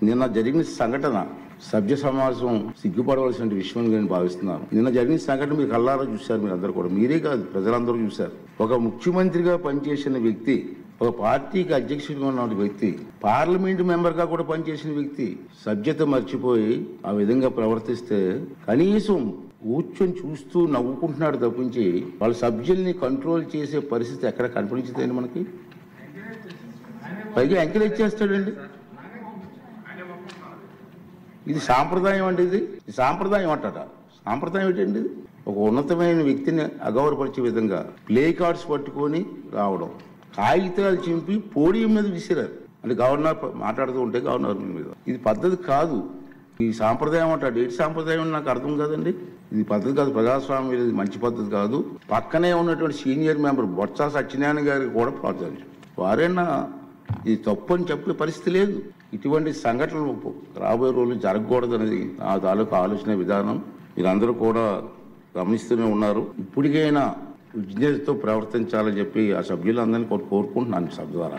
నిన్న జరిగిన సంఘటన సభ్య సమాజం సిగ్గుపడవలసిన విషయం నేను భావిస్తున్నాను. నిన్న జరిగిన సంఘటన మీరు కళ్ళారా చూశారు, మీరు అందరూ కూడా, మీరే కాదు ప్రజలందరూ చూశారు. ఒక ముఖ్యమంత్రిగా పనిచేసిన వ్యక్తి, ఒక పార్టీకి అధ్యక్షుడిగా ఉన్న వ్యక్తి, పార్లమెంట్ మెంబర్గా కూడా పనిచేసిన వ్యక్తి సభ్యత మర్చిపోయి ఆ విధంగా ప్రవర్తిస్తే కనీసం కూర్చొని చూస్తూ నవ్వుకుంటున్నాడు తప్పించి వాళ్ళ సభ్యుల్ని కంట్రోల్ చేసే పరిస్థితి ఎక్కడ కనిపించదండి మనకి. పైగా ఎంకరేజ్ చేస్తాడండి. ఇది సాంప్రదాయం అండి. ఇది సాంప్రదాయం అంటారా? సాంప్రదాయం ఏంటండి? ఒక ఉన్నతమైన వ్యక్తిని అగౌరవపరిచే విధంగా ప్లే కార్డ్స్ పట్టుకొని రావడం, కాగితాలు చింపి పోడియం మీద విసిరారు. అంటే గవర్నర్ మాట్లాడుతూ ఉంటే గవర్నర్ మీద. ఇది పద్ధతి కాదు. ఈ సాంప్రదాయం అంటాడు. ఏంటి సాంప్రదాయం నాకు అర్థం కాదండి. ఇది పద్ధతి కాదు. ప్రజాస్వామ్యం ఇది మంచి పద్ధతి కాదు. పక్కనే ఉన్నటువంటి సీనియర్ మెంబర్ బొత్స సత్యనారాయణ గారికి కూడా ప్రోత్సహించారు. వారైనా ఇది తప్పు అని చెప్పే పరిస్థితి లేదు. ఇటువంటి సంఘటనలు రాబోయే రోజులు జరగకూడదు అనేది నా తాలూకు ఆలోచన విధానం. మీరందరూ కూడా గమనిస్తూనే ఉన్నారు. ఇప్పటికైనా విజ్ఞతతో ప్రవర్తించాలని చెప్పి ఆ సభ్యులందరినీ కోరుకుంటున్నాను సభ ద్వారా.